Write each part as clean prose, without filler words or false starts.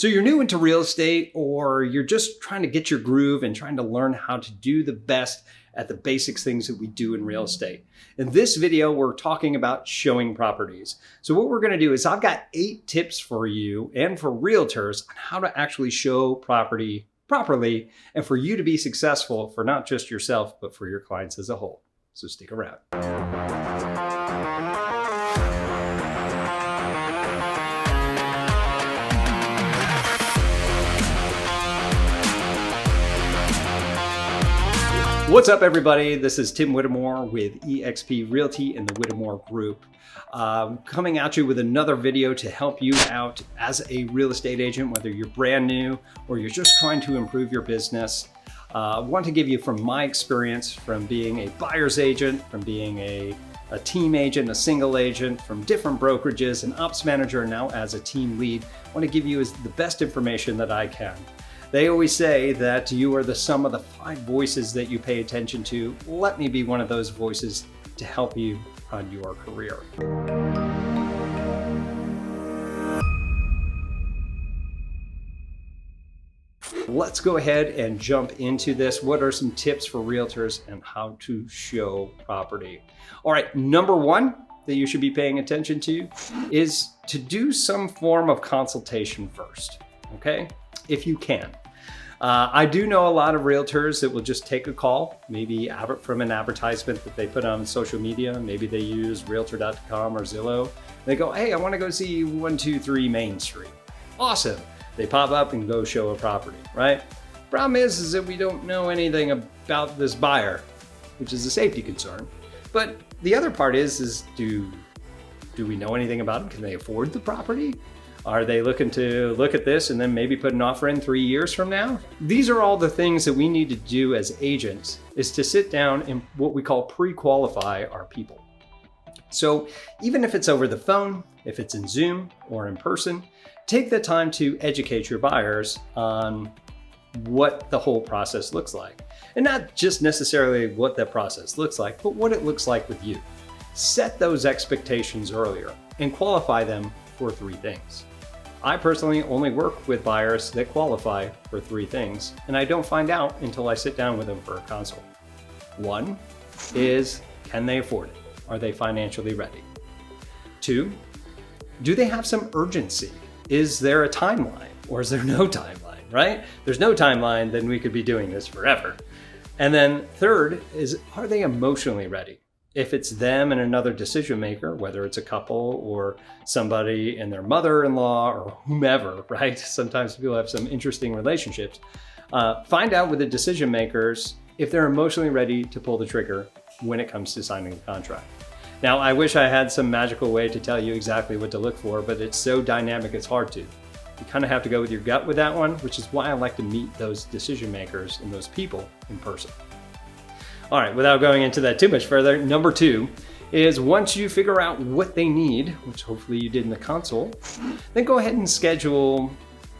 So you're new into real estate, or you're just trying to get your groove and trying to learn how to do the best at the basics things that we do in real estate. In this video, we're talking about showing properties. So what we're going to do is I've got 8 tips for you and for realtors on how to actually show property properly and for you to be successful for not just yourself, but for your clients as a whole. So stick around. What's up, everybody? This is Tim Whittemore with eXp Realty and the Whittemore Group. Coming at you with another video to help you out as a real estate agent, whether you're brand new or you're just trying to improve your business. I want to give you from my experience from being a buyer's agent, from being a team agent, a single agent, from different brokerages, an ops manager, now as a team lead. I want to give you the best information that I can. They always say that you are the sum of the 5 voices that you pay attention to. Let me be one of those voices to help you on your career. Let's go ahead and jump into this. What are some tips for realtors and how to show property? All right, number 1 that you should be paying attention to is to do some form of consultation first, okay? If you can. I do know a lot of realtors that will just take a call, maybe from an advertisement that they put on social media. Maybe they use Realtor.com or Zillow. They go, hey, I want to go see 123 Main Street. Awesome. They pop up and go show a property, right? Problem is that we don't know anything about this buyer, which is a safety concern. But the other part is do we know anything about them? Can they afford the property? Are they looking to look at this and then maybe put an offer in 3 years from now? These are all the things that we need to do as agents, is to sit down and what we call pre-qualify our people. So even if it's over the phone, if it's in Zoom or in person, take the time to educate your buyers on what the whole process looks like. And not just necessarily what that process looks like, but what it looks like with you. Set those expectations earlier and qualify them for 3 things. I personally only work with buyers that qualify for 3 things, and I don't find out until I sit down with them for a consult. 1 is, can they afford it? Are they financially ready? 2, do they have some urgency? Is there a timeline or is there no timeline, right? If there's no timeline, then we could be doing this forever. And then 3rd is, are they emotionally ready? If it's them and another decision maker, whether it's a couple or somebody and their mother-in-law or whomever, right? Sometimes people have some interesting relationships. Find out with the decision makers if they're emotionally ready to pull the trigger when it comes to signing the contract. Now, I wish I had some magical way to tell you exactly what to look for, but it's so dynamic, it's hard to. You kind of have to go with your gut with that one, which is why I like to meet those decision makers and those people in person. All right, without going into that too much further, number 2 is once you figure out what they need, which hopefully you did in the consult, then go ahead and schedule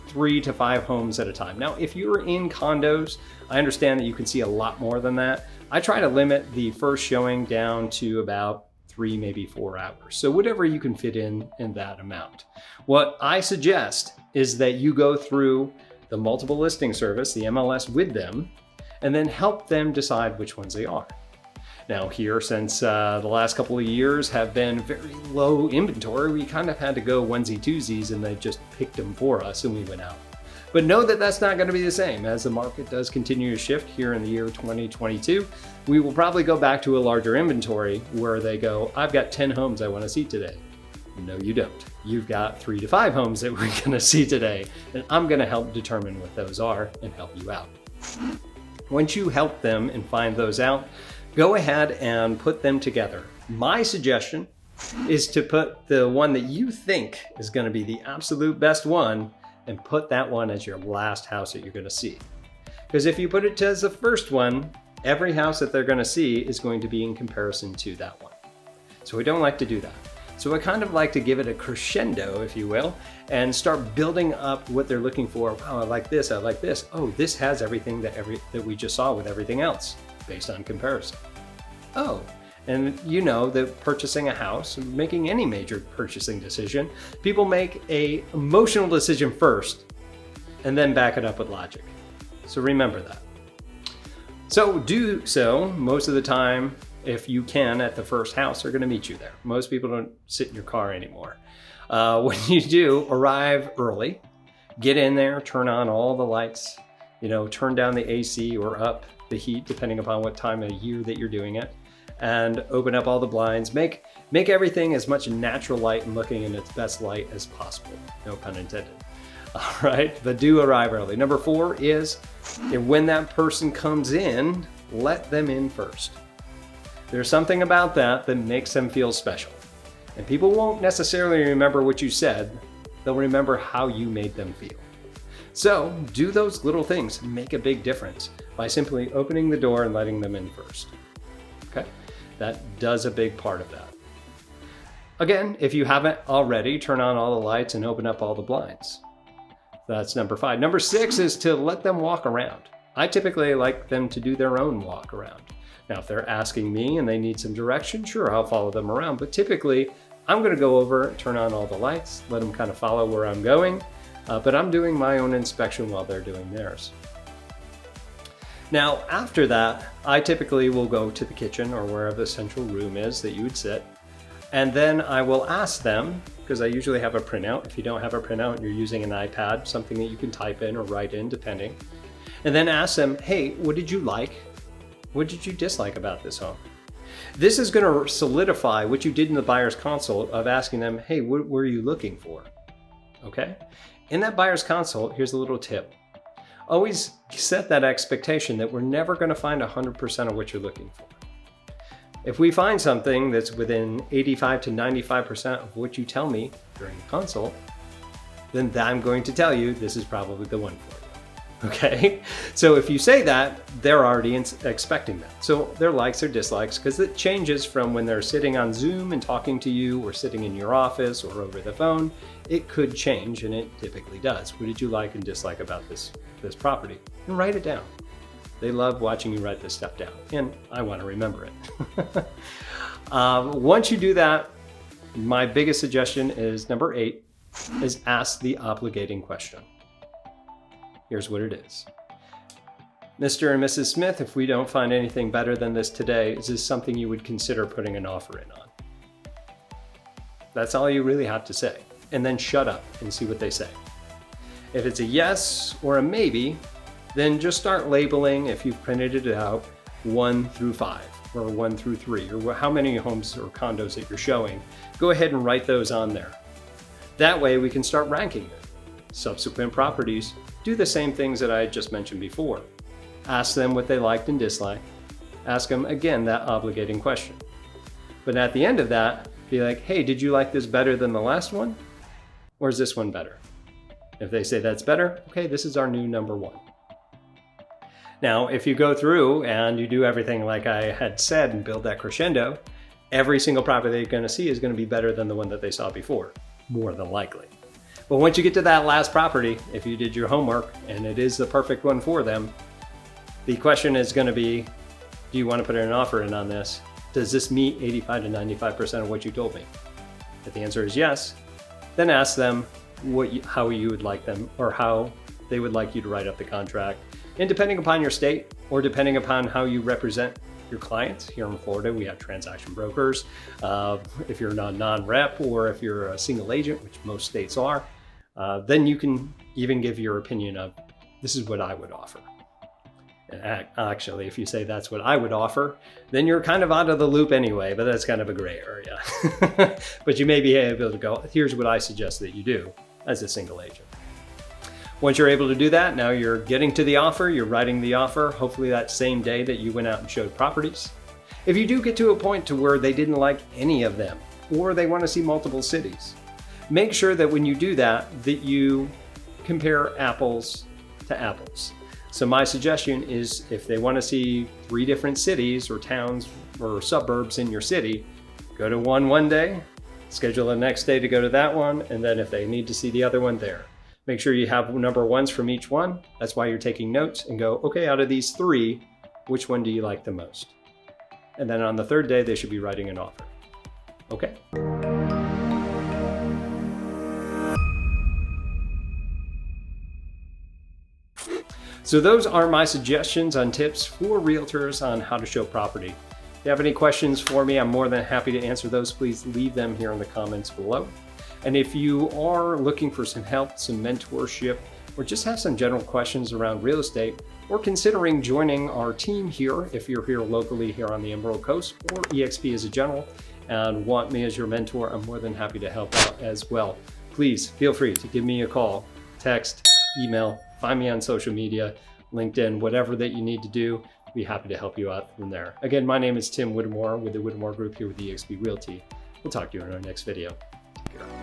3 to 5 homes at a time. Now, if you're in condos, I understand that you can see a lot more than that. I try to limit the first showing down to about 3, maybe 4 hours. So whatever you can fit in that amount. What I suggest is that you go through the multiple listing service, the MLS, with them, and then help them decide which ones they are. Now here, since the last couple of years have been very low inventory, we kind of had to go onesie twosies and they just picked them for us and we went out. But know that that's not going to be the same. As the market does continue to shift here in the year 2022, we will probably go back to a larger inventory where they go, I've got 10 homes I want to see today. No, you don't. You've got 3 to 5 homes that we're going to see today, and I'm going to help determine what those are and help you out. Once you help them and find those out, go ahead and put them together. My suggestion is to put the one that you think is going to be the absolute best one and put that one as your last house that you're going to see. Because if you put it as the first one, every house that they're going to see is going to be in comparison to that one. So we don't like to do that. So I kind of like to give it a crescendo, if you will, and start building up what they're looking for. Wow, I like this, I like this. Oh, this has everything that we just saw with everything else based on comparison. Oh, and you know that purchasing a house, making any major purchasing decision, people make an emotional decision first and then back it up with logic. So remember that. So do so most of the time, if you can, at the first house. They're going to meet you there. Most people don't sit in your car anymore. When you do, arrive early, get in there, turn on all the lights, turn down the AC or up the heat, depending upon what time of year that you're doing it, and open up all the blinds. Make everything as much natural light and looking in its best light as possible. No pun intended. All right, but do arrive early. Number 4 is when that person comes in, let them in first. There's something about that makes them feel special. And people won't necessarily remember what you said, they'll remember how you made them feel. So do those little things, make a big difference by simply opening the door and letting them in first. Okay, that does a big part of that. Again, if you haven't already, turn on all the lights and open up all the blinds. That's number 5. Number 6 is to let them walk around. I typically like them to do their own walk around. Now, if they're asking me and they need some direction, sure, I'll follow them around. But typically, I'm going to go over, turn on all the lights, let them kind of follow where I'm going. But I'm doing my own inspection while they're doing theirs. Now, after that, I typically will go to the kitchen or wherever the central room is that you would sit. And then I will ask them, because I usually have a printout. If you don't have a printout, you're using an iPad, something that you can type in or write in, depending. And then ask them, hey, what did you like? What did you dislike about this home? This is going to solidify what you did in the buyer's consult of asking them, hey, what were you looking for? Okay? In that buyer's consult, here's a little tip. Always set that expectation that we're never going to find 100% of what you're looking for. If we find something that's within 85 to 95% of what you tell me during the consult, then I'm going to tell you this is probably the one for you. Okay? So if you say that, they're already expecting that. So their likes or dislikes, because it changes from when they're sitting on Zoom and talking to you or sitting in your office or over the phone, it could change, and it typically does. What did you like and dislike about this property? And write it down. They love watching you write this stuff down, and I want to remember it. Once you do that, my biggest suggestion is number 8, is ask the obligating question. Here's what it is. Mr. and Mrs. Smith, if we don't find anything better than this today, is this something you would consider putting an offer in on? That's all you really have to say. And then shut up and see what they say. If it's a yes or a maybe, then just start labeling, if you've printed it out, 1 through 5 or 1 through 3, or how many homes or condos that you're showing. Go ahead and write those on there. That way we can start ranking them. Subsequent properties, do the same things that I just mentioned before. Ask them what they liked and disliked. Ask them, again, that obligating question. But at the end of that, be like, hey, did you like this better than the last one? Or is this one better? If they say that's better, okay, this is our new number 1. Now, if you go through and you do everything like I had said and build that crescendo, every single property you're going to see is going to be better than the one that they saw before, more than likely. But once you get to that last property, if you did your homework and it is the perfect one for them, the question is going to be, do you want to put an offer in on this? Does this meet 85 to 95% of what you told me? If the answer is yes, then ask them how you would like them, or how they would like you to write up the contract. And depending upon your state, or depending upon how you represent your clients, here in Florida, we have transaction brokers. If you're a non-rep, or if you're a single agent, which most states are, then you can even give your opinion of, this is what I would offer. Actually, if you say that's what I would offer, then you're kind of out of the loop anyway, but that's kind of a gray area. But you may be able to go, here's what I suggest that you do as a single agent. Once you're able to do that, now you're getting to the offer, you're writing the offer, hopefully that same day that you went out and showed properties. If you do get to a point to where they didn't like any of them, or they want to see multiple cities, make sure that when you do that you compare apples to apples. So my suggestion is, if they want to see 3 different cities or towns or suburbs in your city, go to one day, schedule the next day to go to that one, and then if they need to see the other one, there. Make sure you have number 1s from each one. That's why you're taking notes, and go, okay, out of these 3, which one do you like the most? And then on the 3rd day, they should be writing an offer. Okay? So those are my suggestions on tips for realtors on how to show property. If you have any questions for me, I'm more than happy to answer those. Please leave them here in the comments below. And if you are looking for some help, some mentorship, or just have some general questions around real estate, or considering joining our team here, if you're here locally here on the Emerald Coast, or EXP as a general, and want me as your mentor, I'm more than happy to help out as well. Please feel free to give me a call, text, email, find me on social media, LinkedIn, whatever that you need to do. I'd be happy to help you out from there. Again, my name is Tim Whittemore with the Whittemore Group here with EXP Realty. We'll talk to you in our next video. Take care.